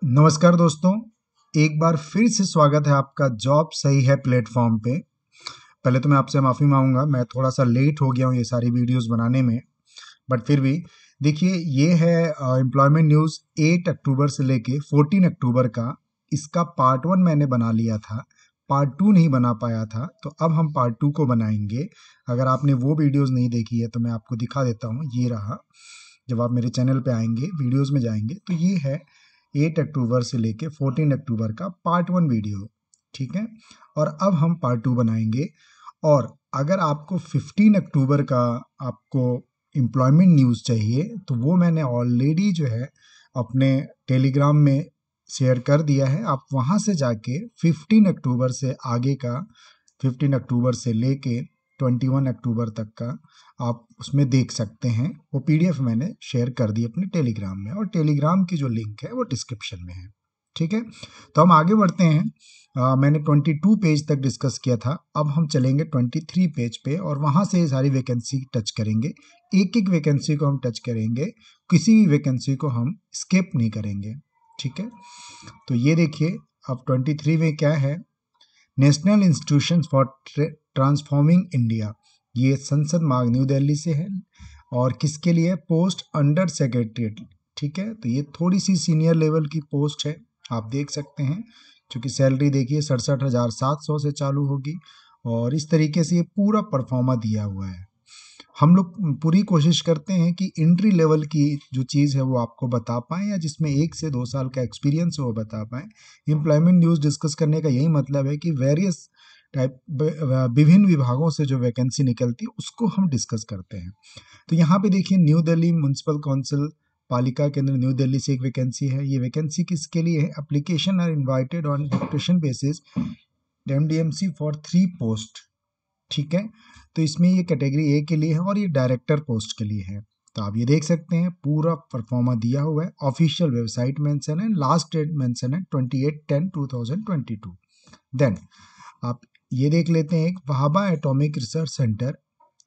नमस्कार दोस्तों, एक बार फिर से स्वागत है आपका जॉब सही है प्लेटफॉर्म पे। पहले तो मैं आपसे माफ़ी मांगूंगा, मैं थोड़ा सा लेट हो गया हूँ ये सारी वीडियोस बनाने में, बट फिर भी देखिए ये है एम्प्लॉयमेंट न्यूज़ 8 अक्टूबर से लेके 14 अक्टूबर का। इसका पार्ट 1 मैंने बना लिया था, पार्ट 2 नहीं बना पाया था, तो अब हम पार्ट 2 को बनाएंगे। अगर आपने वो वीडियोज़ नहीं देखी है तो मैं आपको दिखा देता हूँ, ये रहा। जब आप मेरे चैनल पे आएंगे, वीडियोज़ में जाएंगे, तो ये है 8 अक्टूबर से लेके 14 अक्टूबर का पार्ट 1 वीडियो, ठीक है। और अब हम पार्ट 2 बनाएंगे। और अगर आपको 15 अक्टूबर का आपको एम्प्लॉयमेंट न्यूज़ चाहिए तो वो मैंने ऑलरेडी जो है अपने टेलीग्राम में शेयर कर दिया है। आप वहाँ से जाके 15 अक्टूबर से आगे का, 15 अक्टूबर से लेके 21 अक्टूबर तक का आप उसमें देख सकते हैं। वो पीडीएफ मैंने शेयर कर दी अपने टेलीग्राम में, और टेलीग्राम की जो लिंक है वो डिस्क्रिप्शन में है, ठीक है। तो हम आगे बढ़ते हैं। मैंने 22 पेज तक डिस्कस किया था, अब हम चलेंगे 23 पेज पे और वहाँ से ये सारी वैकेंसी टच करेंगे। एक एक वैकेंसी को हम टच करेंगे, किसी भी वैकेंसी को हम स्किप नहीं करेंगे, ठीक है। तो ये देखिए, अब 23 में क्या है, national institution for transforming India. ये संसद मार्ग न्यू दिल्ली से है, और किसके लिए? पोस्ट अंडर सेक्रेटरीट, ठीक है। तो ये थोड़ी सी सीनियर लेवल की पोस्ट है, आप देख सकते हैं। क्योंकि सैलरी देखिए 67,700 से चालू होगी, और इस तरीके से ये पूरा परफॉर्मा दिया हुआ है। हम लोग पूरी कोशिश करते हैं कि एंट्री लेवल की जो चीज़ है वो आपको बता पाएँ, या जिसमें 1 से 2 साल का एक्सपीरियंस है वो बता पाएँ। एम्प्लॉयमेंट न्यूज़ डिस्कस करने का यही मतलब है कि वेरियस टाइप विभिन्न विभागों से जो वैकेंसी निकलती है उसको हम डिस्कस करते हैं। तो यहाँ पे देखिए, न्यू दिल्ली म्युनिसिपल काउंसिल पालिका केंद्र न्यू दिल्ली से एक वैकेंसी है। ये वैकेंसी किसके लिए है? Application are invited on deputation basis MDMC for 3 post, ठीक है। तो इसमें ये कैटेगरी ए के लिए है और ये डायरेक्टर पोस्ट के लिए है। तो आप ये देख सकते हैं पूरा परफॉर्मा दिया हुआ है, ऑफिशियल वेबसाइट मेंशन है, लास्ट डेट मेंशन है 28/10/2022। देन आप ये देख लेते हैं, एक वहाबा एटॉमिक रिसर्च सेंटर,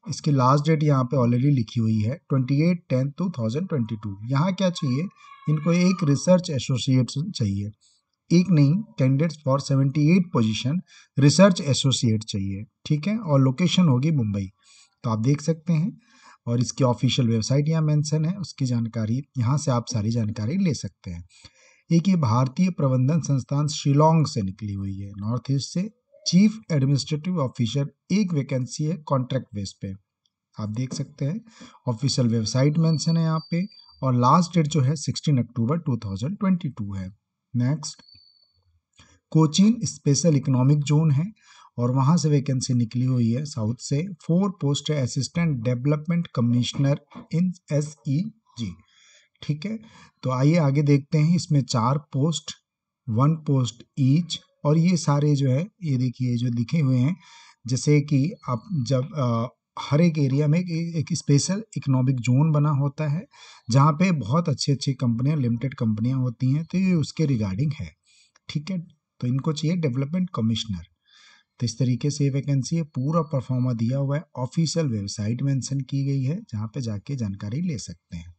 इसकी लास्ट डेट यहाँ पे ऑलरेडी लिखी हुई है 28/10/2022। यहाँ क्या चाहिए इनको? एक रिसर्च एसोसिएट चाहिए, एक नहीं, candidates for 78 position research associate चाहिए, ठीक है। और लोकेशन होगी मुंबई। तो आप देख सकते हैं, और इसकी ऑफिशियल वेबसाइट यहाँ मेंशन है, उसकी जानकारी यहाँ से आप सारी जानकारी ले सकते हैं। एक ये भारतीय प्रबंधन संस्थान शिलोंग से निकली हुई है, नॉर्थ ईस्ट से, चीफ एडमिनिस्ट्रेटिव ऑफिसर, एक वैकेंसी है कॉन्ट्रैक्ट बेस पे, आप देख सकते हैं। ऑफिशियल वेबसाइट मेंशन है यहाँ पे, और लास्ट डेट जो है 16 अक्टूबर 2022 है। Next, Cochin special economic zone है, और वहाँ से वैकेंसी निकली हुई है साउथ से। 4 पोस्ट है असिस्टेंट डेवलपमेंट कमिश्नर इन SEG, ठीक है। तो आइए आगे देखते हैं, इसमें 4 पोस्ट, 1 पोस्ट ईच, और ये सारे जो है ये देखिए जो लिखे हुए हैं, जैसे कि आप जब हर एक एरिया में एक स्पेशल इकोनॉमिक जोन बना होता है जहाँ पे बहुत अच्छी अच्छी कंपनियाँ, लिमिटेड कंपनियाँ होती हैं, तो ये उसके रिगार्डिंग है, ठीक है। तो इनको चाहिए डेवलपमेंट कमिश्नर। तो इस तरीके से ये वैकेंसी है, पूरा परफॉर्मा दिया हुआ है, ऑफिशियल वेबसाइट मेंशन की गई है जहाँ पे जाके जानकारी ले सकते हैं।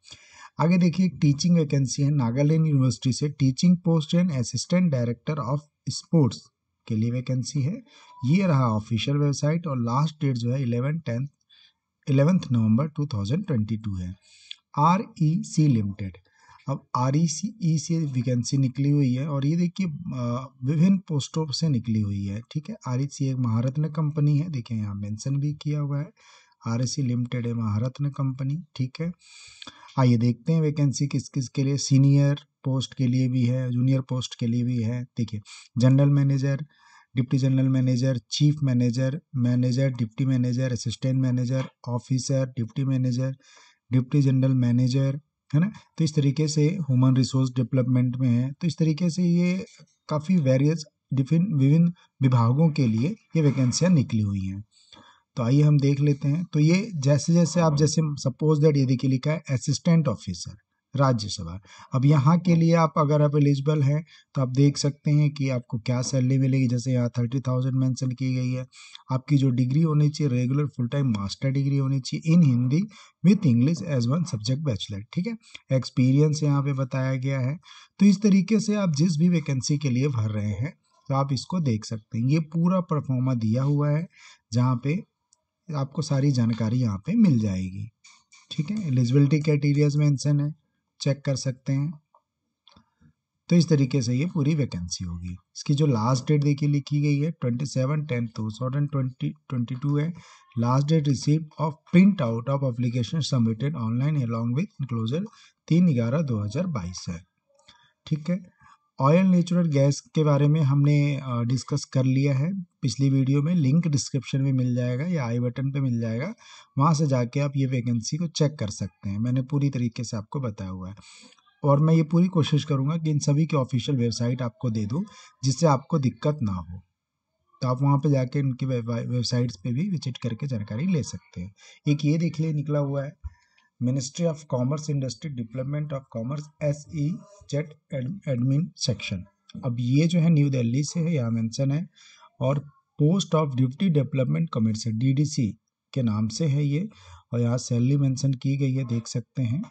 आगे देखिए, एक टीचिंग वैकेंसी है नागालैंड यूनिवर्सिटी से, teaching post and assistant director of sports के लिए वैकेंसी है। ये रहा ऑफिशियल वेबसाइट, और लास्ट डेट जो है 11 नवंबर 2022 है। REC लिमिटेड, अब REC से वैकेंसी निकली हुई है, और ये देखिए विभिन्न पोस्टों से निकली हुई है, ठीक है। REC एक महारत्न कंपनी है, देखिए यहाँ मेंशन भी किया हुआ है, REC लिमिटेड है महारत्न कंपनी, ठीक है। आइए देखते हैं वैकेंसी किस किस के लिए। सीनियर पोस्ट के लिए भी है, जूनियर पोस्ट के लिए भी है। देखिए, general manager, deputy general manager, chief manager, manager, deputy manager, assistant manager, officer, deputy manager, deputy general manager, है ना। तो इस तरीके से ह्यूमन रिसोर्स डेवलपमेंट में है। तो इस तरीके से ये काफ़ी वेरियस विभिन्न विभागों के लिए ये वैकेंसियाँ निकली हुई हैं। तो आइए हम देख लेते हैं। तो ये जैसे जैसे आप, जैसे सपोज दैट ये देखिए लिखा है असिस्टेंट ऑफिसर, राज्यसभा। अब यहाँ के लिए आप अगर आप एलिजिबल हैं तो आप देख सकते हैं कि आपको क्या सैलरी मिलेगी। जैसे यहाँ 30,000 मेंशन की गई है। आपकी जो डिग्री होनी चाहिए regular full time master degree होनी चाहिए in Hindi with English as one subject bachelor, ठीक है। एक्सपीरियंस यहाँ पे बताया गया है। तो इस तरीके से आप जिस भी वैकेंसी के लिए भर रहे हैं तो आप इसको देख सकते हैं। ये पूरा परफॉर्मा दिया हुआ है जहाँ पे आपको सारी जानकारी यहाँ पे मिल जाएगी, ठीक है। एलिजिबिलिटी क्राइटेरियाज मेंशन है, चेक कर सकते हैं। तो इस तरीके से ये पूरी वैकेंसी होगी। इसकी जो लास्ट डेट देखिए लिखी गई है 27/10/2022 है। Last date receive of print out of application submitted online along with enclosure 3/11/2022 है, ठीक है। ऑयल नेचुरल गैस के बारे में हमने डिस्कस कर लिया है पिछली वीडियो में। लिंक डिस्क्रिप्शन में मिल जाएगा या आई बटन पे मिल जाएगा, वहाँ से जाके आप ये वैकेंसी को चेक कर सकते हैं। मैंने पूरी तरीके से आपको बताया हुआ है और मैं ये पूरी कोशिश करूँगा कि इन सभी की ऑफिशियल वेबसाइट आपको दे दूँ जिससे आपको दिक्कत ना हो। तो आप वहाँ पे जाके इनकी वेबसाइट्स पे भी विजिट करके जानकारी ले सकते हैं। एक ये देख लिए निकला हुआ है ministry of commerce industry development of commerce SE jet admin section. अब ये जो है न्यू दिल्ली से है, यहाँ मेंशन है। और post of deputy development commissioner DDC के नाम से है ये। और यहाँ सैलरी मेंशन की गई है, देख सकते हैं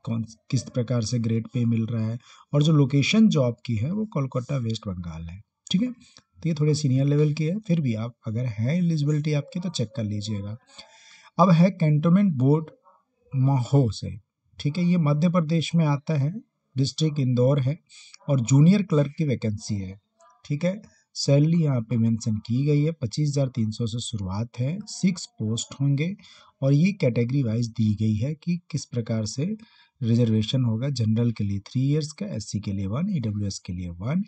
कौन किस प्रकार से ग्रेड पे मिल रहा है। और जो लोकेशन जॉब की है वो कोलकाता वेस्ट बंगाल है, ठीक है। तो ये थोड़े सीनियर लेवल की है, फिर भी आप अगर है एलिजिबिलिटी आपकी तो चेक कर लीजिएगा। अब है कैंटोनमेंट बोर्ड महो से, ठीक है। ये मध्य प्रदेश में आता है, डिस्ट्रिक्ट इंदौर है और जूनियर क्लर्क की वैकेंसी है, ठीक है। सैलरी यहाँ पे मेंशन की गई है 25,300 से शुरुआत है। 6 पोस्ट होंगे और ये कैटेगरी वाइज दी गई है कि किस प्रकार से रिजर्वेशन होगा। जनरल के लिए 3 इयर्स का, SC के लिए 1, EWS के लिए 1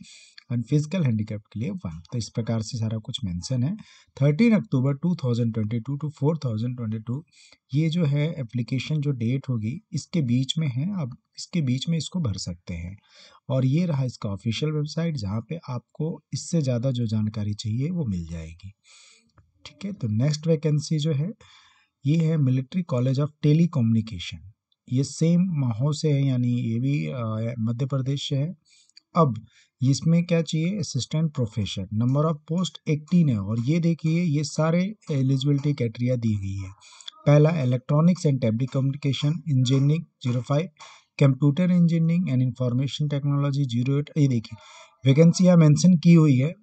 और फिजिकल हैंडीकैप के लिए 1। तो इस प्रकार से सारा कुछ मेंशन है। 13 अक्टूबर 2022 टू 4/2022 ये जो है एप्लीकेशन जो डेट होगी इसके बीच में है। अब इसके बीच में इसको भर सकते हैं। और ये रहा इसका ऑफिशियल वेबसाइट जहाँ पे आपको इससे ज़्यादा जो जानकारी चाहिए वो मिल जाएगी, ठीक है। तो नेक्स्ट वैकेंसी जो है ये है military college of telecommunication. ये सेम महो से है, यानी ये भी मध्य प्रदेश से है। अब इसमें क्या चाहिए, assistant professor. Number of post 18 है और ये देखिए ये सारे एलिजिबिलिटी क्राइटेरिया दी गई है। पहला electronics and telecommunication engineering 05, computer engineering and information technology 08। ये देखिए वैकेंसी यहाँ मेंशन की हुई है।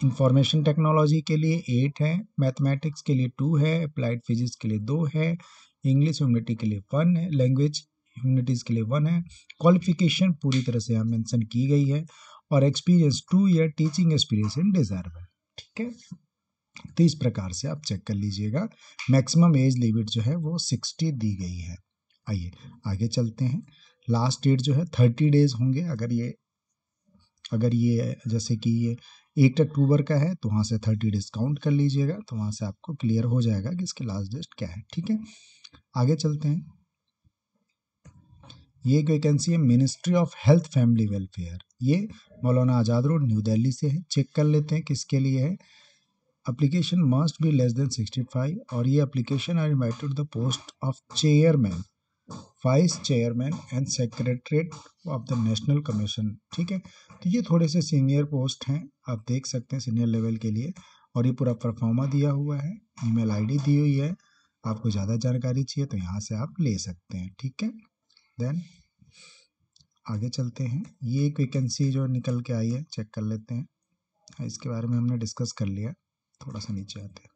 इंफॉर्मेशन टेक्नोलॉजी के लिए 8 है, मैथमेटिक्स के लिए 2 है, अप्लाइड फिजिक्स के लिए 2 है, इंग्लिश ह्यूमैनिटी के लिए 1 है, लैंग्वेज ह्यूमैनिटीज के लिए 1 है। क्वालिफिकेशन पूरी तरह से यहाँ मेंशन की गई है और experience 2 year teaching experience in desirable, ठीक है। तो इस प्रकार से आप चेक कर लीजिएगा। मैक्सिमम एज लिमिट जो है वो 60 दी गई है। आइए आगे चलते हैं। लास्ट डेट जो है 30 डेज होंगे। अगर ये जैसे कि ये 1 अक्टूबर का है तो वहाँ से 30 डेज काउंट कर लीजिएगा, तो वहाँ से आपको क्लियर हो जाएगा कि इसकी लास्ट डेट क्या है, ठीक है। आगे चलते हैं। ये एक वैकेंसी है ministry of health family welfare. ये मौलाना आज़ाद रोड न्यू दिल्ली से है। चेक कर लेते हैं किसके लिए है। Application must be less than 65 और ये application are invited to the post of chairman, vice chairman and secretariat of the national commission, ठीक है। तो ये थोड़े से सीनियर पोस्ट हैं, आप देख सकते हैं सीनियर लेवल के लिए। और ये पूरा परफॉर्मा दिया हुआ है, ईमेल आईडी दी हुई है। आपको ज़्यादा जानकारी चाहिए तो यहाँ से आप ले सकते हैं, ठीक है। देन आगे चलते हैं। ये एक वैकेंसी जो निकल के आई है चेक कर लेते हैं। इसके बारे में हमने डिस्कस कर लिया। थोड़ा सा नीचे आते हैं।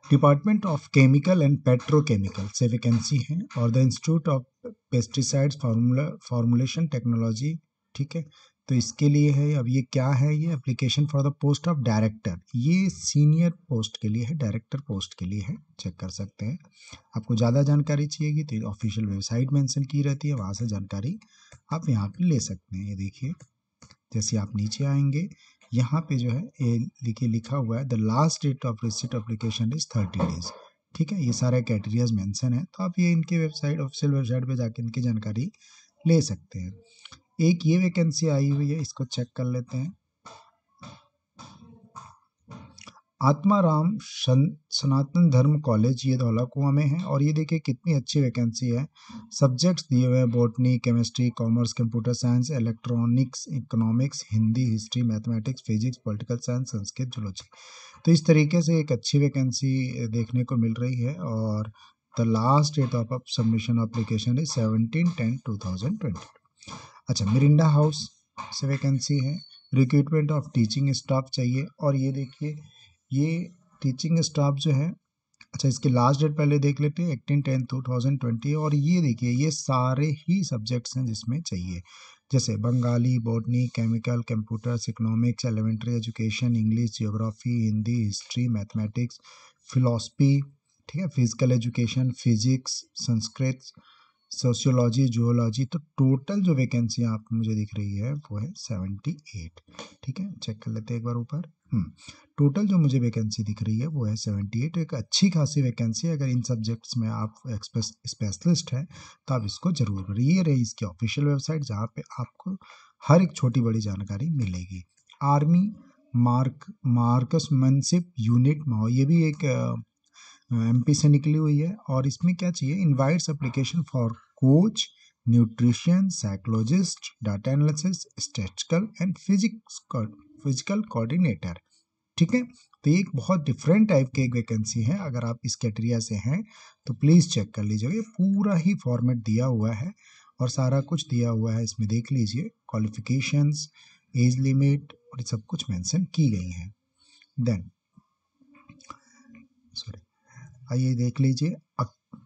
Department of chemical and petrochemical से वैकेंसी है और the institute of pesticides formulation technology, ठीक है। तो इसके लिए है। अब ये क्या है, ये application for the post of director, ये सीनियर पोस्ट के लिए है, डायरेक्टर पोस्ट के लिए है। चेक कर सकते हैं। आपको ज़्यादा जानकारी चाहिएगी तो ऑफिशियल वेबसाइट मेंशन की रहती है, वहाँ से जानकारी आप यहाँ पे ले सकते हैं। ये देखिए जैसे आप नीचे आएंगे यहाँ पे जो है ये देखिए लिखा हुआ है the last date of receipt application is 30 days, ठीक है। ये सारे क्राइटेरियाज मेंशन है, तो आप ये इनके वेबसाइट ऑफिशियल वेबसाइट पे जाके इनकी जानकारी ले सकते हैं। एक ये वैकेंसी आई हुई है, इसको चेक कर लेते हैं। आत्माराम सनातन धर्म कॉलेज, ये धौला कुआं में है। और ये देखिए कितनी अच्छी वैकेंसी है। सब्जेक्ट्स दिए हुए हैं botany, chemistry, commerce, computer science, electronics, economics, Hindi, history, mathematics, physics, political science, Sanskrit, zoology. तो इस तरीके से एक अच्छी वैकेंसी देखने को मिल रही है। और the last date of submission application is 17/10/2020। अच्छा, मिरिंडा हाउस से वैकेंसी है। रिक्रूटमेंट ऑफ टीचिंग स्टाफ चाहिए। और ये देखिए ये टीचिंग स्टाफ जो है, अच्छा इसकी लास्ट डेट पहले देख लेते हैं, 18/10/2020। और ये देखिए ये सारे ही सब्जेक्ट्स हैं जिसमें चाहिए, जैसे Bengali, botany, chemical, computers, economics, elementary education, English, geography, Hindi, history, mathematics, philosophy, ठीक है, physical education, physics, Sanskrit, sociology, zoology. तो टोटल जो वैकेंसी यहाँ पे मुझे दिख रही है वो है 78। ठीक है, चेक कर लेते हैं एक बार ऊपर। टोटल जो मुझे वैकेंसी दिख रही है वो है 78। एक अच्छी खासी वैकेंसी है। अगर इन सब्जेक्ट्स में आप स्पेशलिस्ट हैं तो आप इसको जरूर करें। ये रही इसकी ऑफिशियल वेबसाइट जहाँ पे आपको हर एक छोटी बड़ी जानकारी मिलेगी। आर्मी मार्क्समैनशिप यूनिट माओ, ये भी एक एमपी से निकली हुई है। और इसमें क्या चाहिए, invites application for coach, nutrition, psychologist, data analysis, statistical and physical coordinator. ठीक है, तो ये एक बहुत डिफरेंट टाइप की एक वैकेंसी है। अगर आप इस कैटेरिया से हैं तो प्लीज़ चेक कर लीजिएगा। ये पूरा ही फॉर्मेट दिया हुआ है और सारा कुछ दिया हुआ है, इसमें देख लीजिए। क्वालिफिकेशंस, एज लिमिट और ये सब कुछ मेंशन की गई हैं। देन सॉरी, आइए देख लीजिए।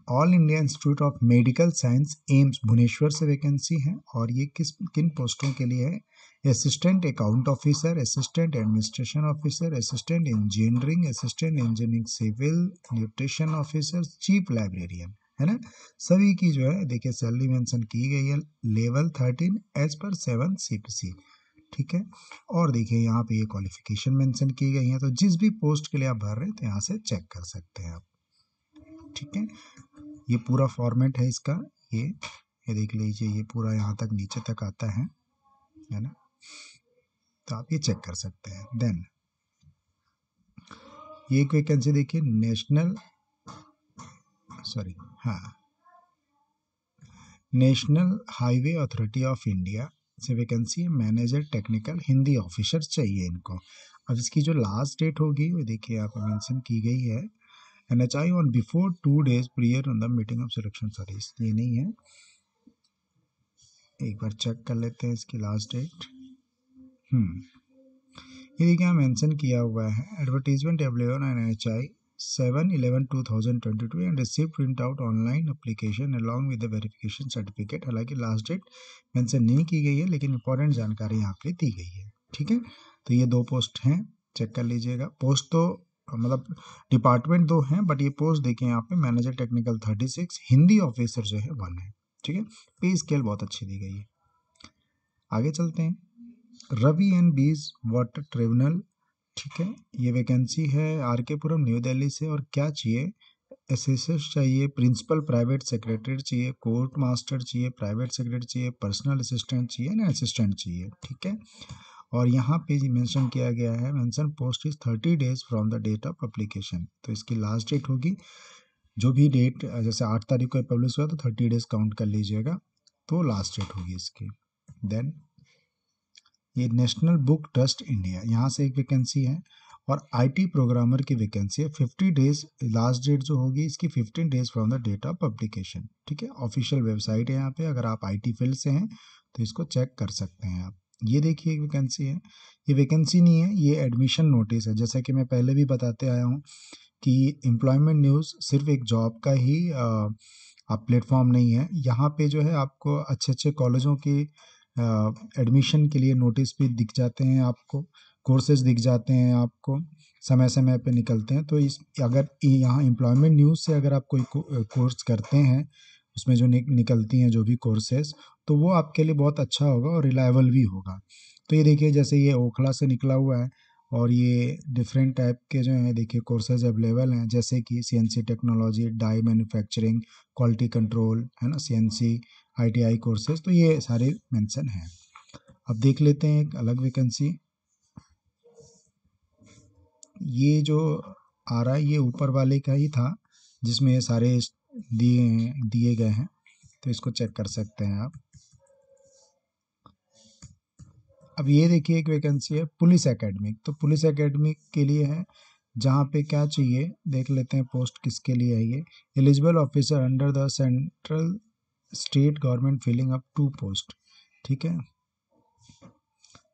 All India Institute of Medical Science AIIMS Bhubaneswar से वैकेंसी है। और ये किन पोस्टों के लिए है, assistant account officer, assistant administration officer, assistant engineering civil, nutrition officer, chief librarian, है ना। सभी की जो है देखिए सैलरी मेंशन की गई है, लेवल 13 एज पर 7 CPC। ठीक है, और देखिए यहाँ पे ये क्वालिफिकेशन मेंशन की गई है। तो जिस भी पोस्ट के लिए आप भर रहे हैं तो यहाँ से चेक कर सकते हैं आप। ठीक है, ये पूरा फॉर्मेट है इसका। ये देख लीजिए, ये पूरा यहाँ तक नीचे तक आता है ना, तो आप ये चेक कर सकते हैं। देन ये एक वैकेंसी देखिए, national highway authority of India से वैकेंसी है। मैनेजर टेक्निकल हिंदी ऑफिसर चाहिए इनको। अब इसकी जो लास्ट डेट होगी वो देखिए यहाँ पे मेंशन की गई है, NHI on before 2 days prior on the meeting of selection। Sorry, ये नहीं है, एक बार चेक कर लेते हैं इसकी लास्ट डेट। ये देखिए यहाँ मेंशन किया हुआ है, advertisement available on NHI 7/11/2022 and receive print out online application along with the verification certificate. हालांकि लास्ट डेट मेंशन नहीं की गई है, लेकिन इंपॉर्टेंट जानकारी यहाँ पे दी गई है। ठीक है, तो ये 2 पोस्ट हैं, चेक कर लीजिएगा। पोस्ट तो मतलब डिपार्टमेंट 2 हैं, बट ये पोस्ट देखिए यहाँ पे मैनेजर टेक्निकल 36, हिंदी ऑफिसर जो है 1 है। ठीक है, पे स्केल बहुत अच्छी दी गई है। आगे चलते हैं, रवि एंड बीज वाटर ट्रिब्यूनल। ठीक है, ये वैकेंसी है RK पुरम न्यू दिल्ली से। और क्या चाहिए, एसएसएस चाहिए, प्रिंसिपल प्राइवेट सेक्रेटरी चाहिए, कोर्ट मास्टर चाहिए, प्राइवेट सेक्रेटरी चाहिए, पर्सनल असिस्टेंट चाहिए ना, असिस्टेंट चाहिए। ठीक है, और यहाँ पे मेंशन किया गया है, mention post is 30 days from the date of application. तो इसकी लास्ट डेट होगी, जो भी डेट जैसे 8 तारीख को पब्लिश हुआ तो 30 days काउंट कर लीजिएगा, तो लास्ट डेट होगी इसकी। देन ये नेशनल बुक ट्रस्ट इंडिया, यहाँ से एक वैकेंसी है। और IT प्रोग्रामर की वैकेंसी है। 50 days लास्ट डेट जो होगी इसकी, 15 days from the date of publication. ठीक है, ऑफिशियल वेबसाइट है यहाँ पे, अगर आप IT फील्ड से हैं तो इसको चेक कर सकते हैं आप। ये देखिए एक वैकेंसी है, ये वैकेंसी नहीं है, ये एडमिशन नोटिस है। जैसा कि मैं पहले भी बताते आया हूँ कि एम्प्लॉयमेंट न्यूज़ सिर्फ एक जॉब का ही आप प्लेटफॉर्म नहीं है। यहाँ पे जो है आपको अच्छे अच्छे कॉलेजों की एडमिशन के लिए नोटिस भी दिख जाते हैं आपको, कोर्सेज दिख जाते हैं आपको, समय समय पे निकलते हैं। तो इस अगर यहाँ एम्प्लॉयमेंट न्यूज़ से अगर आप कोई कोर्स करते हैं, उसमें जो निकलती हैं जो भी कोर्सेज, तो वो आपके लिए बहुत अच्छा होगा और रिलायबल भी होगा। तो ये देखिए, जैसे ये ओखला से निकला हुआ है और ये डिफरेंट टाइप के जो हैं देखिए कोर्सेज अवेलेबल हैं, जैसे कि CNC technology, die manufacturing, quality control, है ना, CNC ITI कोर्सेज, तो ये सारे मेंशन हैं। अब देख लेते हैं एक अलग वैकेंसी। ये जो आ रहा है ये ऊपर वाले का ही था जिसमें ये सारे दिए गए हैं, तो इसको चेक कर सकते हैं आप। अब ये देखिए एक वैकेंसी है पुलिस एकेडमिक, तो पुलिस एकेडमिक के लिए है, जहाँ पे क्या चाहिए देख लेते हैं पोस्ट किसके लिए है ये। Eligible officer under the central state government filling up 2 post, ठीक है।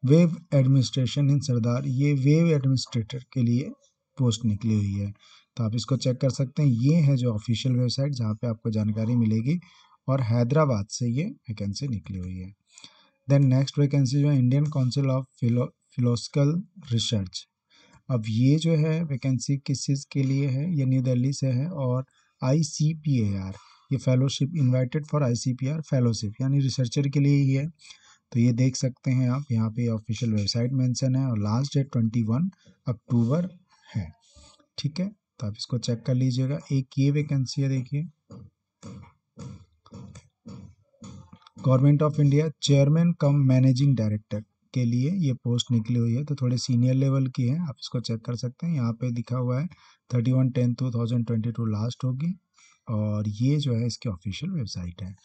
वेब एडमिनिस्ट्रेशन इन सरदार, ये वेब एडमिनिस्ट्रेटर के लिए पोस्ट निकली हुई है, तो आप इसको चेक कर सकते हैं। ये है जो ऑफिशियल वेबसाइट जहाँ पे आपको जानकारी मिलेगी, और हैदराबाद से ये वैकेंसी निकली हुई है। देन नेक्स्ट वैकेंसी जो है Indian council of philosophical research. अब ये जो है वैकेंसी किस चीज़ के लिए है, ये न्यू दिल्ली से है, और ICPAR, ये fellowship invited for ICPAR fellowship, यानी रिसर्चर के लिए ही है। तो ये देख सकते हैं आप, यहाँ पे ऑफिशियल वेबसाइट मेंशन है, और लास्ट डेट 21 अक्टूबर है, ठीक है। तो आप इसको चेक कर लीजिएगा। एक ये वैकेंसी है, देखिए government of India chairman cum managing director के लिए ये पोस्ट निकली हुई है, तो थोड़े सीनियर लेवल की है, आप इसको चेक कर सकते हैं। यहाँ पे दिखा हुआ है 31/10/2022 लास्ट होगी, और ये जो है इसकी ऑफिशियल वेबसाइट है।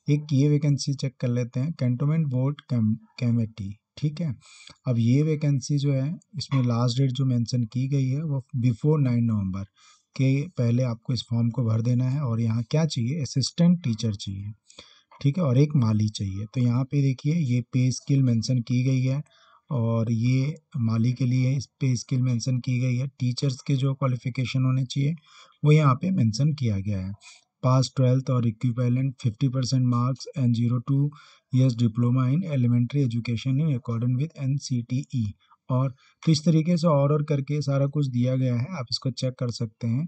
एक ये वैकेंसी चेक कर लेते हैं कैंटोनमेंट बोर्ड कमेटी, ठीक है। अब ये वैकेंसी जो है इसमें लास्ट डेट जो मेंशन की गई है वो बिफोर 9 नवंबर के पहले आपको इस फॉर्म को भर देना है। और यहाँ क्या चाहिए, असिस्टेंट टीचर चाहिए, ठीक है, और एक माली चाहिए। तो यहाँ पे देखिए ये पे स्किल मेंशन की गई है, और ये माली के लिए इस पे स्किल मेंशन की गई है। टीचर्स के जो क्वालिफिकेशन होने चाहिए वो यहाँ पे मेंशन किया गया है। पास 12th और equivalent 50% marks and 0 to 2 years diploma in elementary education in according with NCTE। और तो इस तरीके से और करके सारा कुछ दिया गया है, आप इसको चेक कर सकते हैं।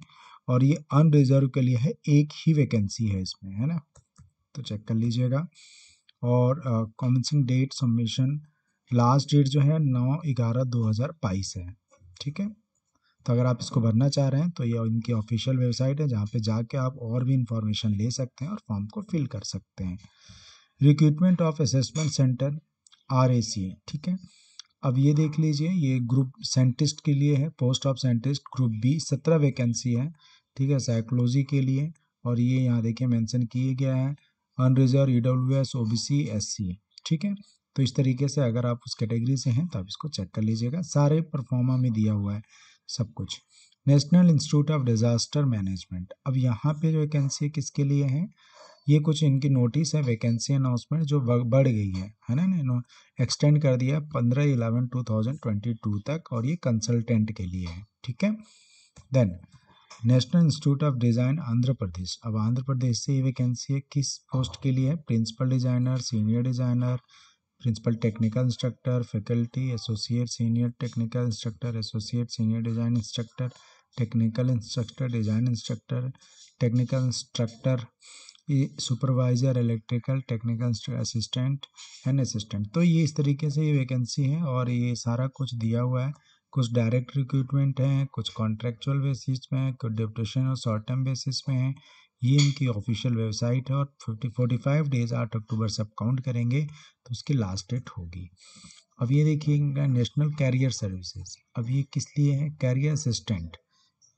और ये अनरिजर्व के लिए है, एक ही वैकेंसी है इसमें, है ना, तो चेक कर लीजिएगा। और commencing date submission last date जो है 9/11/2022 है, ठीक है। तो अगर आप इसको भरना चाह रहे हैं तो ये इनकी ऑफिशियल वेबसाइट है, जहाँ पे जाके आप और भी इंफॉर्मेशन ले सकते हैं और फॉर्म को फिल कर सकते हैं। Recruitment of assessment centre RAC, ठीक है। अब ये देख लीजिए, ये ग्रुप साइंटिस्ट के लिए है, post of scientist group B 17 vacancy है, ठीक है, साइकोलॉजी के लिए। और ये यहाँ देखिए मेंशन किए गया है अनरिजर्व EWS OBC SC, ठीक है। तो इस तरीके से अगर आप उस कैटेगरी से हैं तो आप इसको चेक कर लीजिएगा, सारे परफॉर्मा में दिया हुआ है सब कुछ। National institute of disaster management, अब यहाँ पे जो वैकेंसी किसके लिए है, ये कुछ इनकी नोटिस है, वैकेंसी अनाउंसमेंट जो बढ़ गई है ना, एक्सटेंड कर दिया 15/11/2022 तक, और ये कंसल्टेंट के लिए है, ठीक है। Then National institute of Design Andhra Pradesh, अब आंध्र प्रदेश से ये वैकेंसी है, किस पोस्ट के लिए है, principal designer, senior designer, principal technical instructor, faculty, associate senior technical instructor, associate senior design instructor, technical instructor, design instructor, technical instructor, supervisor electrical, technical assistant and assistant. तो ये इस तरीके से ये वैकेंसी है, और ये सारा कुछ दिया हुआ है। कुछ डायरेक्ट रिक्रूटमेंट है, कुछ कॉन्ट्रेक्चुअल बेसिस में है, कुछ डिप्यूटेशन और शॉर्ट टर्म बेसिस में है। ये इनकी ऑफिशियल वेबसाइट है, और 45 डेज 8 अक्टूबर से आप काउंट करेंगे तो उसकी लास्ट डेट होगी। अब ये देखिएगा नेशनल कैरियर सर्विसेज, अब ये किस लिए है, कैरियर असिस्टेंट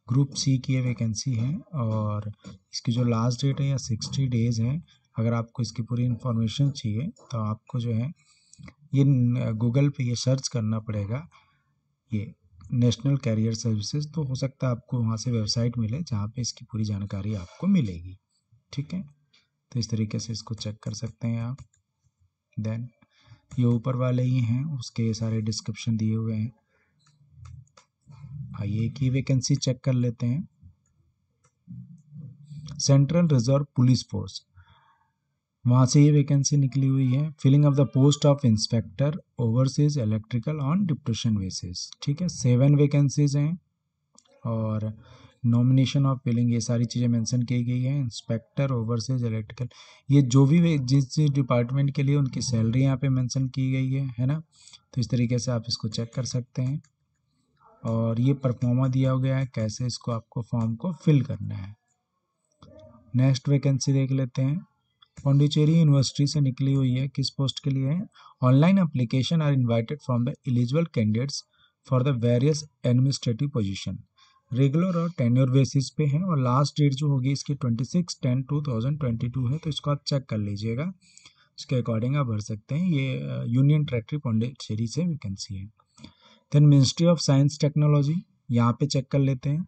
ग्रुप C की ये वैकेंसी है, और इसकी जो लास्ट डेट है या 60 डेज़ है। अगर आपको इसकी पूरी इन्फॉर्मेशन चाहिए तो आपको जो है ये गूगल पे ये सर्च करना पड़ेगा, ये नेशनल कैरियर सर्विसेज, तो हो सकता है आपको वहाँ से वेबसाइट मिले जहाँ पे इसकी पूरी जानकारी आपको मिलेगी, ठीक है। तो इस तरीके से इसको चेक कर सकते हैं आप। देन ये ऊपर वाले ही हैं, उसके सारे डिस्क्रिप्शन दिए हुए हैं। आइए एक ही वैकेंसी चेक कर लेते हैं, सेंट्रल रिजर्व पुलिस फोर्स, वहाँ से ये वैकेंसी निकली हुई है, filling of the post of inspector overseas electrical on deputation basis, ठीक है। 7 वैकेंसीज हैं, और नॉमिनेशन ऑफ फिलिंग ये सारी चीज़ें मेंशन की गई हैं। इंस्पेक्टर ओवरसीज इलेक्ट्रिकल, ये जो भी जिस डिपार्टमेंट के लिए उनकी सैलरी यहाँ पे मेंशन की गई है ना। तो इस तरीके से आप इसको चेक कर सकते हैं, और ये परफॉर्मा दिया गया है कैसे इसको आपको फॉर्म को फिल करना है। नेक्स्ट वैकेंसी देख लेते हैं, पौंडीचेरी यूनिवर्सिटी से निकली हुई है, किस पोस्ट के लिए है, online application are invited from the eligible candidates for the various administrative position, regular और टेन्योर बेसिस पे है, और लास्ट डेट जो होगी इसकी 26/10/2022 है, तो इसको आप चेक कर लीजिएगा, इसके अकॉर्डिंग आप भर सकते हैं। ये यूनियन टेरेटरी पौंडीचेरी से वैकेंसी है। Then ministry of science technology, यहाँ पे चेक कर लेते हैं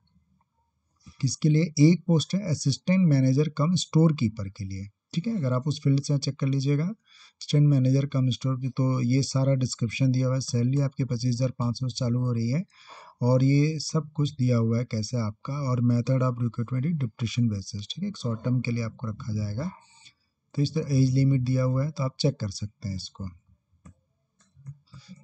किसके लिए एक पोस्ट है, असिस्टेंट मैनेजर कम स्टोर कीपर के लिए, ठीक है। अगर आप उस फील्ड से चेक कर लीजिएगा, असिस्टेंट मैनेजर कम स्टोर की, तो ये सारा डिस्क्रिप्शन दिया हुआ है। सैलरी आपकी 25,500 से चालू हो रही है, और ये सब कुछ दिया हुआ है कैसे आपका, और method of recruitment deputation basis, ठीक है, एक शॉर्ट टर्म के लिए आपको रखा जाएगा। तो इस तरह एज लिमिट दिया हुआ है, तो आप चेक कर सकते हैं इसको।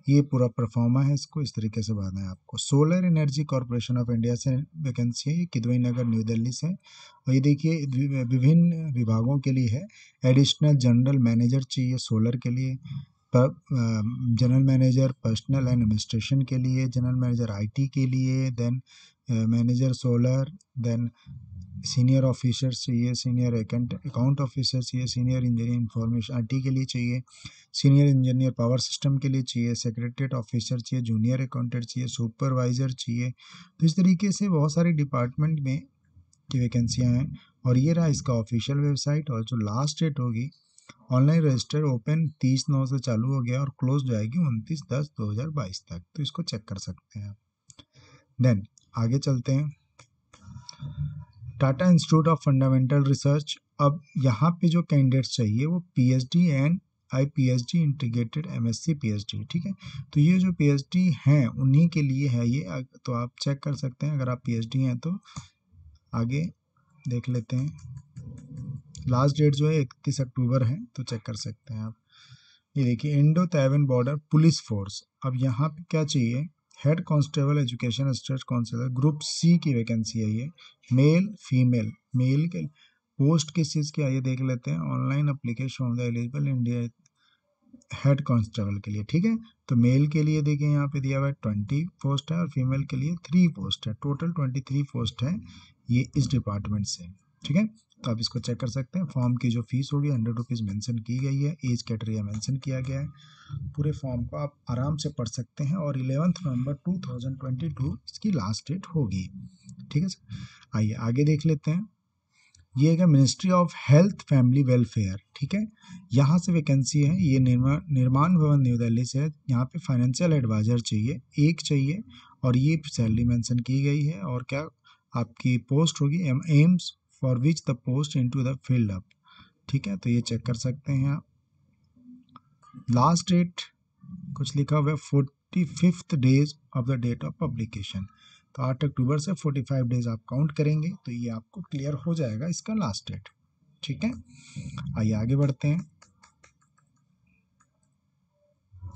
ये पूरा परफॉर्मा है, इसको इस तरीके से भरना है आपको। Solar energy corporation of India से वैकेंसी है, ये किदवई नगर न्यू दिल्ली से, और ये देखिए विभिन्न विभागों के लिए है। एडिशनल जनरल मैनेजर चाहिए सोलर के लिए, general manager personal and administration के लिए, जनरल मैनेजर आईटी के लिए, then manager solar, then senior officers चाहिए, सीनियर अकाउंट ऑफिसर चाहिए, सीनियर इंजीनियर इंफॉर्मेशन आईटी के लिए चाहिए, सीनियर इंजीनियर पावर सिस्टम के लिए चाहिए, सेक्रेटरीट ऑफिसर चाहिए, जूनियर अकाउंटेंट चाहिए, सुपरवाइजर चाहिए। तो इस तरीके से बहुत सारे डिपार्टमेंट में की वैकेंसियाँ हैं, और ये रहा इसका ऑफिशियल वेबसाइट। और जो लास्ट डेट होगी, ऑनलाइन रजिस्टर ओपन 30/9 से चालू हो गया और क्लोज जाएगी 29/10/2022 तक, तो इसको चेक कर सकते हैं आप। देन आगे चलते हैं, Tata institute of fundamental research. अब यहाँ पे जो कैंडिडेट्स चाहिए वो PhD and IPSD integrated MSc PhD, ठीक है। तो ये जो PhD हैं उन्हीं के लिए है ये, तो आप चेक कर सकते हैं अगर आप PhD हैं तो। आगे देख लेते हैं, लास्ट डेट जो है 31 अक्टूबर है, तो चेक कर सकते हैं आप। ये देखिए Indo Taiwan border police force. अब यहाँ पे क्या चाहिए, head constable education state constable group C की वैकेंसी है ये, मेल फीमेल, मेल के पोस्ट किस चीज़ की आइए देख लेते हैं। Online application of the eligible India head constable के लिए, ठीक है। तो मेल के लिए देखिए यहाँ पे दिया हुआ है 20 पोस्ट है, और फीमेल के लिए 3 पोस्ट है, टोटल 23 पोस्ट है ये इस डिपार्टमेंट से, ठीक है। तो आप इसको चेक कर सकते हैं। फॉर्म की जो फीस होगी 100 रुपीज़ मैंसन की गई है, एज कैटेगरी मैंसन किया गया है। पूरे फॉर्म को आप आराम से पढ़ सकते हैं, और 11 नवंबर 2022 इसकी लास्ट डेट होगी, ठीक है सर। आइए आगे देख लेते हैं, ये है ministry of health family welfare, ठीक है। यहाँ से वैकेंसी है, ये निर्माण भवन न्यू दिल्ली से है। यहाँ पे फाइनेंशियल एडवाइजर चाहिए, एक चाहिए, और ये सैलरी मेंशन की गई है। और क्या आपकी पोस्ट होगी, AIIMS for which the post into the field up, ठीक है। तो ये चेक कर सकते हैं आप। लास्ट डेट कुछ लिखा हुआ है 45th days of the date of publication, तो 8 अक्टूबर से 45 डेज आप काउंट करेंगे, तो ये आपको क्लियर हो जाएगा इसका लास्ट डेट, ठीक है। आइए आगे बढ़ते हैं,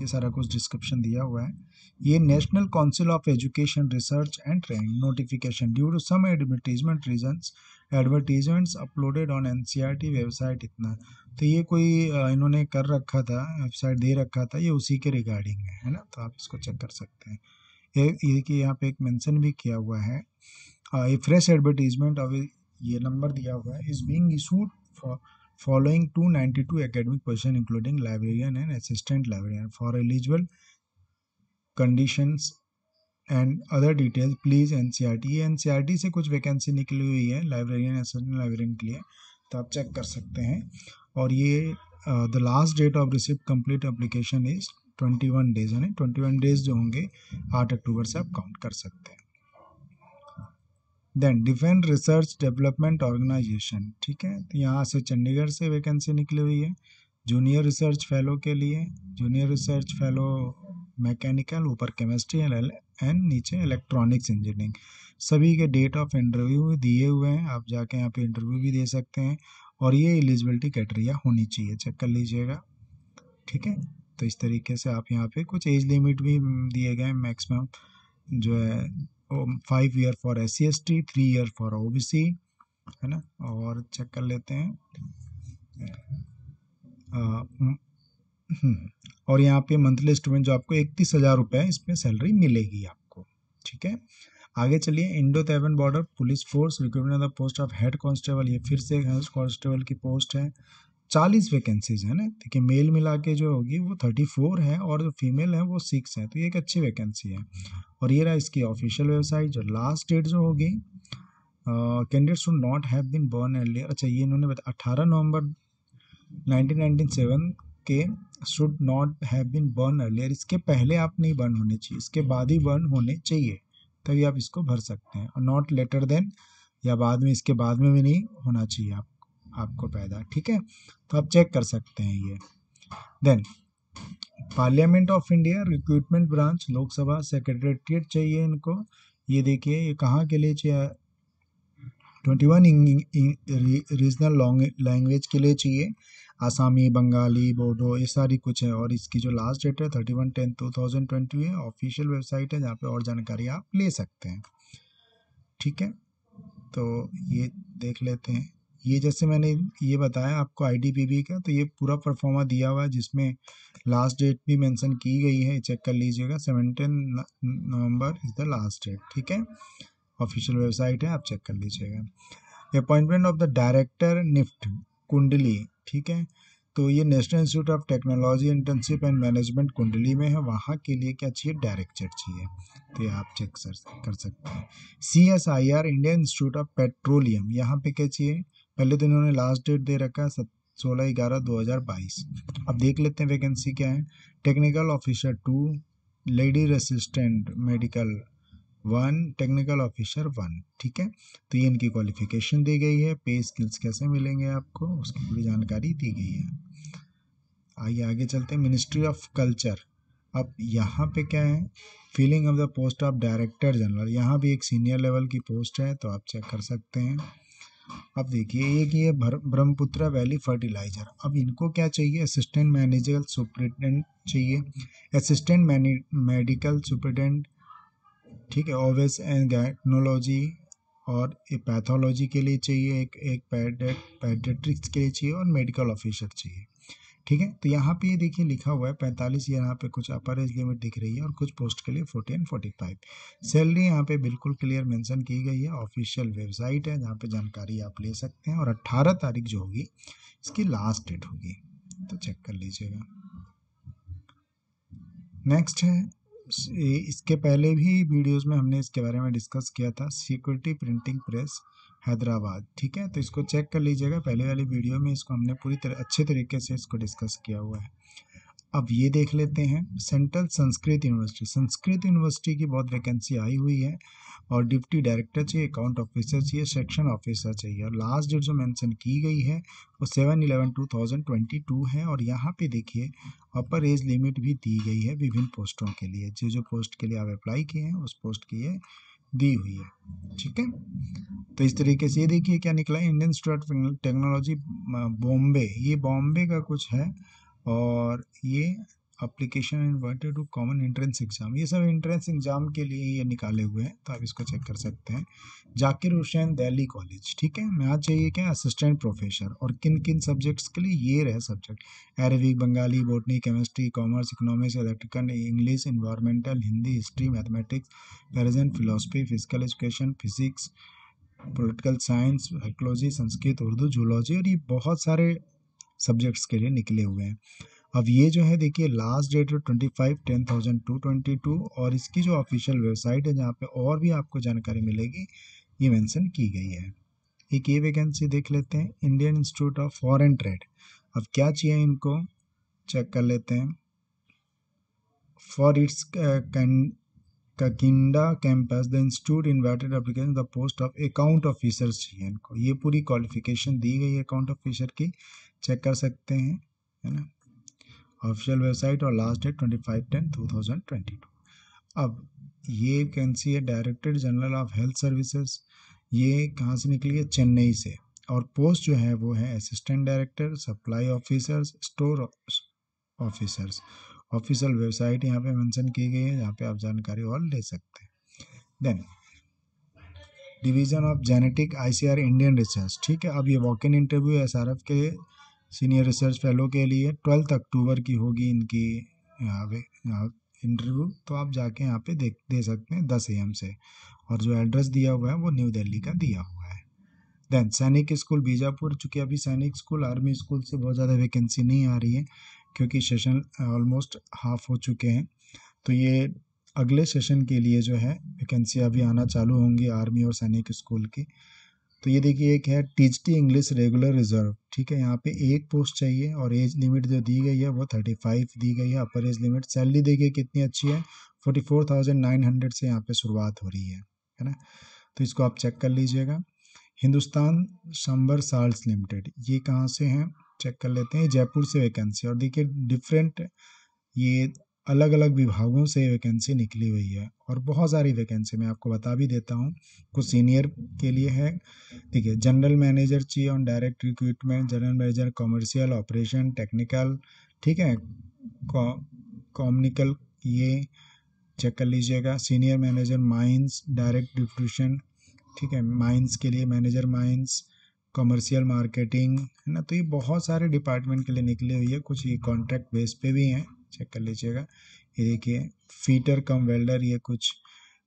ये सारा कुछ डिस्क्रिप्शन दिया हुआ है। ये national council of education research and training notification due to some advertisement reasons, advertisements uploaded on NCERT website, इतना। तो ये कोई इन्होंने कर रखा था, वेबसाइट दे रखा था, ये उसी के रिगार्डिंग है ना, तो आप इसको चेक कर सकते हैं। ये कि यहाँ पे एक मेंशन भी किया हुआ है, ए फ्रेश एडवर्टीजमेंट ऑफ ये नंबर दिया हुआ है, is being issued for following 292 academic position including librarian and assistant librarian for eligible conditions and other details please NCERT। ये NCERT से कुछ वैकेंसी निकली हुई है लाइब्रेरियन असिस्टेंट लाइब्रेरियन के लिए, तो आप चेक कर सकते हैं। और ये the last date of receipt complete application is 21 days, यानी 21 डेज जो होंगे 8 अक्टूबर से आप काउंट कर सकते हैं। Then defence research development organisation, ठीक है। तो यहाँ से चंडीगढ़ से वैकेंसी निकली हुई है जूनियर रिसर्च फेलो के लिए, जूनियर रिसर्च फेलो मैकेनिकल, ऊपर केमिस्ट्री एंड नीचे इलेक्ट्रॉनिक्स इंजीनियरिंग। सभी के डेट ऑफ इंटरव्यू दिए हुए हैं, आप जाके यहाँ पे इंटरव्यू भी दे सकते हैं, और ये एलिजिबिलिटी क्राइटेरिया होनी चाहिए, चेक कर लीजिएगा, ठीक है। तो इस तरीके से आप यहाँ पे कुछ एज लिमिट भी दिए गए हैं, मैक्सिमम जो है 5 year for SC/ST, 3 year for OBC, है ना। और चेक कर लेते हैं, और यहाँ पे मंथली स्टूडेंट जो आपको 31,000 रुपये इसमें सैलरी मिलेगी आपको, ठीक है। आगे चलिए, Indo Taiwan border police force recruitment of the post of head constable, ये फिर से हेड कांस्टेबल की पोस्ट है, 40 वैकेंसीज है ना। देखिए मेल मिला के जो होगी वो 34 है और जो फीमेल है वो 6 है, तो ये एक अच्छी वैकेंसी है। और ये रहा इसकी ऑफिशियल वेबसाइट। जो लास्ट डेट जो होगी, candidate should not have been born earlier, अच्छा ये इन्होंने बताया 18 नवंबर 1997 के should not have been born earlier, इसके पहले आप नहीं बर्न होने चाहिए, इसके बाद ही बर्न होने चाहिए, तभी आप इसको भर सकते हैं। और नॉट लेटर देन, या बाद में, इसके बाद में भी नहीं होना चाहिए आपको पैदा, ठीक है। तो आप चेक कर सकते हैं ये। Then Parliament of India recruitment branch, Lok Sabha secretariat चाहिए इनको। ये देखिए ये कहाँ के लिए चाहिए, 21 रीजनल लैंग्वेज के लिए चाहिए, आसामी, बंगाली, बोडो, ये सारी कुछ है। और इसकी जो लास्ट डेट है 31/10/2020 है। ऑफिशियल वेबसाइट है जहाँ पे और जानकारी आप ले सकते हैं, ठीक है। तो ये देख लेते हैं। ये जैसे मैंने ये बताया आपको आईडीपीबी का, तो ये पूरा परफॉर्मा दिया हुआ है जिसमें लास्ट डेट भी मेंशन की गई है, चेक कर लीजिएगा। 17 नवंबर इज़ द लास्ट डेट, ठीक है। ऑफिशियल वेबसाइट है, आप चेक कर लीजिएगा। Appointment of the director NIFT Kundli, ठीक है। तो ये national institute of technology internship and management Kundli में है, वहाँ के लिए क्या चाहिए, डायरेक्टर चाहिए, तो ये आप चेक कर सकते हैं। CSIR Indian Institute of petroleum, यहाँ पे क्या चाहिए, पहले तो इन्होंने लास्ट डेट दे रखा है 16/11/2022। अब देख लेते हैं वैकेंसी क्या है। Technical officer 2, lady assistant medical 1, technical officer 1, ठीक है। तो ये इनकी क्वालिफिकेशन दी गई है, पे स्किल्स कैसे मिलेंगे आपको उसकी पूरी जानकारी दी गई है। आइए आगे चलते हैं। मिनिस्ट्री ऑफ कल्चर, अब यहाँ पे क्या है, filling of the post of director general, यहाँ भी एक सीनियर लेवल की पोस्ट है, तो आप चेक कर सकते हैं। अब देखिए एक ये ब्रह्मपुत्र वैली फर्टिलाइजर, अब इनको क्या चाहिए, असिस्टेंट मैनेजर सुपरिटेंडेंट चाहिए, असिस्टेंट मेडिकल सुपरिटेंडेंट, ठीक है। ओवेस एंड गायनोलॉजी और पैथोलॉजी के लिए चाहिए, एक पैडियाट्रिक्स के लिए चाहिए और मेडिकल ऑफिसर चाहिए, ठीक है। तो यहाँ पे ये देखिए लिखा हुआ है 45, यहाँ पे कुछ अपर एज लिमिट दिख रही है और कुछ पोस्ट के लिए 40 और 45। सैलरी यहाँ पे बिल्कुल क्लियर मेंशन की गई है, ऑफिशियल वेबसाइट है जहाँ पे जानकारी आप ले सकते हैं। और 18 तारीख जो होगी इसकी लास्ट डेट होगी, तो चेक कर लीजिएगा। नेक्स्ट है, इसके पहले भी वीडियोस में हमने इसके बारे में डिस्कस किया था, सिक्योरिटी प्रिंटिंग प्रेस हैदराबाद, ठीक है। तो इसको चेक कर लीजिएगा, पहले वाली वीडियो में इसको हमने पूरी तरह अच्छे तरीके से इसको डिस्कस किया हुआ है। अब ये देख लेते हैं central Sanskrit university, Sanskrit university की बहुत वैकेंसी आई हुई है और डिप्टी डायरेक्टर चाहिए, अकाउंट ऑफिसर चाहिए, सेक्शन ऑफिसर चाहिए। और लास्ट डेट जो मेंशन की गई है वो 7/11/2022 है। और यहाँ पे देखिए अपर एज लिमिट भी दी गई है विभिन्न पोस्टों के लिए, जो पोस्ट के लिए आप अप्लाई किए हैं उस पोस्ट की ये दी हुई है, ठीक है। तो इस तरीके से ये देखिए क्या निकला है, Indian Institute of Technology Bombay, ये बॉम्बे का कुछ है। और ये application inverted to common entrance exam, ये सब एंट्रेंस एग्जाम के लिए ये निकाले हुए हैं, तो आप इसको चेक कर सकते हैं। जाकिर हुसैन दिल्ली कॉलेज, ठीक है। मैं आज चाहिए क्या, असिस्टेंट प्रोफेसर, और किन किन सब्जेक्ट्स के लिए, ये रहे subject, Arabic, Bengali, botany, chemistry, commerce, economics, electrical, English, environmental, Hindi, history, mathematics, present, philosophy, physical education, physics, political science, psychology, Sanskrit, Urdu, zoology, और ये बहुत सारे सब्जेक्ट्स के लिए निकले हुए हैं। अब ये जो है देखिए लास्ट डेट है 25/10/2022 और इसकी जो ऑफिशियल वेबसाइट है जहाँ पे और भी आपको जानकारी मिलेगी ये मेंशन की गई है। एक ये वैकेंसी देख लेते हैं, Indian Institute of Foreign Trade, अब क्या चाहिए इनको चेक कर लेते हैं। For its Kakinada campus the institute invited application the post of account officer चाहिए इनको, ये पूरी क्वालिफिकेशन दी गई है अकाउंट ऑफिसर की, चेक कर सकते हैं, है ना, ऑफिशियल वेबसाइट। और लास्ट डेट 25/10/2022। अब ये वैकेंसी है director general of health services, ये कहाँ से निकली है, चेन्नई से। और पोस्ट जो है वो है assistant director, supply officers, store officers. Official website यहाँ पे मेंशन की गई है जहाँ पे आप जानकारी और ले सकते हैं। Then division of genetic ICR Indian research, ठीक है। अब ये वॉक इन इंटरव्यू SRF के सीनियर रिसर्च फेलो के लिए 12 अक्टूबर की होगी इनकी यहाँ इंटरव्यू, तो आप जाके यहाँ पे दे सकते हैं 10 AM से। और जो एड्रेस दिया हुआ है वो न्यू दिल्ली का दिया हुआ है। देन सैनिक स्कूल बीजापुर, चूँकि अभी सैनिक स्कूल आर्मी स्कूल से बहुत ज़्यादा वैकेंसी नहीं आ रही है क्योंकि सेशन ऑलमोस्ट हाफ हो चुके हैं, तो ये अगले सेशन के लिए जो है वैकेंसी अभी आना चालू होंगी आर्मी और सैनिक स्कूल की। तो ये देखिए एक है टीचटी इंग्लिश रेगुलर रिजर्व, ठीक है, यहाँ पे एक पोस्ट चाहिए और एज लिमिट जो दी गई है वो 35 दी गई है, अपर एज लिमिट। सैलरी देखिए कितनी अच्छी है, 44,900 से यहाँ पे शुरुआत हो रही है ना। तो इसको आप चेक कर लीजिएगा। हिंदुस्तान शंबर साल्ट्स लिमिटेड, ये कहाँ से हैं चेक कर लेते हैं, जयपुर से वैकेंसी। और देखिए डिफरेंट ये अलग अलग विभागों से वैकेंसी निकली हुई है और बहुत सारी वैकेंसी मैं आपको बता भी देता हूँ। कुछ सीनियर के लिए है, देखिए general manager chief on direct recruitment, general manager commercial operation technical, ठीक है, कॉम्युनिकल, ये चेक कर लीजिएगा। Senior manager mines direct distribution, ठीक है, माइंस के लिए मैनेजर माइंस, कमर्शियल मार्केटिंग, है ना। तो ये बहुत सारे डिपार्टमेंट के लिए निकली हुई है, कुछ ये कॉन्ट्रैक्ट बेस पे भी हैं, चेक कर लीजिएगा। ये देखिए फीटर कम वेल्डर, ये कुछ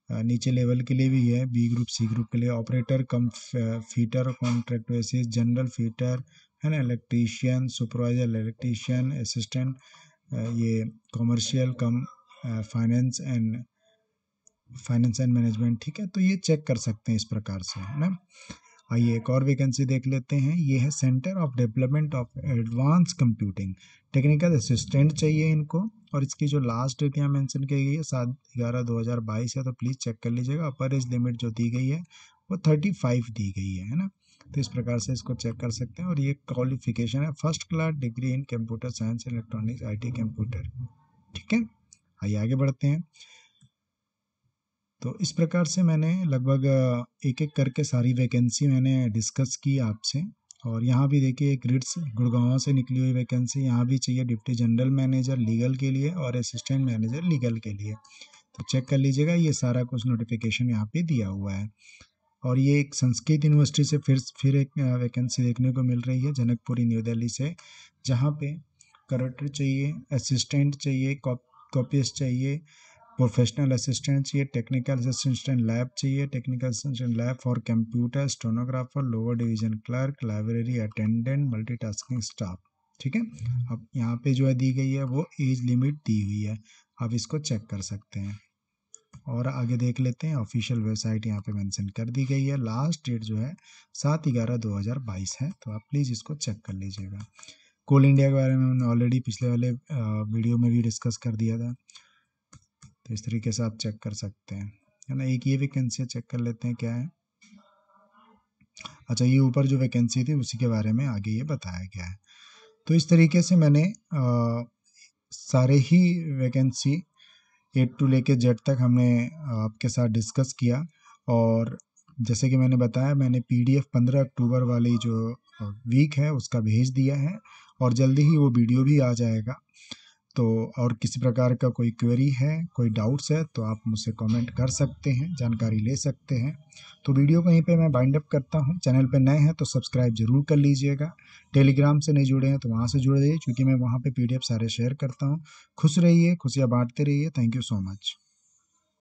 नीचे लेवल के लिए भी है, बी ग्रुप सी ग्रुप के लिए। ऑपरेटर कम fitter contract basis, general fitter, है ना, इलेक्ट्रीशियन, सुपरवाइजर इलेक्ट्रीशियन, असिस्टेंट, ये commercial come finance and management, ठीक है। तो ये चेक कर सकते हैं इस प्रकार से, है ना। आइए एक और वैकेंसी देख लेते हैं, ये है centre of development of advance computing, technical assistant चाहिए इनको। और इसकी जो लास्ट डेट यहाँ मेंशन की गई है 7/11/2022 है, तो प्लीज़ चेक कर लीजिएगा। अपर एज लिमिट जो दी गई है वो 35 दी गई है ना। तो इस प्रकार से इसको चेक कर सकते हैं। और ये क्वालिफिकेशन है first class degree in computer science electronics IT computer, ठीक है। आइए आगे बढ़ते हैं। तो इस प्रकार से मैंने लगभग एक एक करके सारी वैकेंसी मैंने डिस्कस की आपसे। और यहाँ भी देखिए एक रिट्स गुड़गांव से निकली हुई वैकेंसी, यहाँ भी चाहिए डिप्टी जनरल मैनेजर लीगल के लिए और असिस्टेंट मैनेजर लीगल के लिए। तो चेक कर लीजिएगा, ये सारा कुछ नोटिफिकेशन यहाँ पे दिया हुआ है। और ये एक संस्कृत यूनिवर्सिटी से फिर एक वैकेंसी देखने को मिल रही है, जनकपुरी न्यू दिल्ली से, जहाँ पे करेक्टर चाहिए, असिस्टेंट चाहिए, कॉपीस्ट चाहिए, प्रोफेशनल असिस्टेंट चाहिए, टेक्निकल असिस्टेंट लैब चाहिए, technical assistant lab for computer, stenographer, lower division clerk, library attendant, multitasking staff, ठीक है। अब यहाँ पे जो है दी गई है वो एज लिमिट दी हुई है, आप इसको चेक कर सकते हैं। और आगे देख लेते हैं, ऑफिशियल वेबसाइट यहाँ पे मेंशन कर दी गई है। लास्ट डेट जो है 7/11/2022 है, तो आप प्लीज़ इसको चेक कर लीजिएगा। कोल इंडिया के बारे में मैंने ऑलरेडी पिछले वाले वीडियो में भी डिस्कस कर दिया था, तो इस तरीके से आप चेक कर सकते हैं, है ना। एक ये वैकेंसी चेक कर लेते हैं क्या है। अच्छा, ये ऊपर जो वैकेंसी थी उसी के बारे में आगे ये बताया गया है। तो इस तरीके से मैंने सारे ही वैकेंसी A to लेके Z तक हमने आपके साथ डिस्कस किया। और जैसे कि मैंने बताया, मैंने PDF 15 अक्टूबर वाली जो वीक है उसका भेज दिया है और जल्दी ही वो वीडियो भी आ जाएगा। तो और किसी प्रकार का कोई क्वेरी है, कोई डाउट्स है, तो आप मुझसे कमेंट कर सकते हैं, जानकारी ले सकते हैं। तो वीडियो को यहीं पे मैं बाइंड अप करता हूँ। चैनल पे नए हैं तो सब्सक्राइब जरूर कर लीजिएगा। टेलीग्राम से नहीं जुड़े हैं तो वहाँ से जुड़ जाइए, क्योंकि मैं वहाँ पे PDF सारे शेयर करता हूँ। खुश रहिए, खुशियाँ बांटते रहिए। Thank you so much.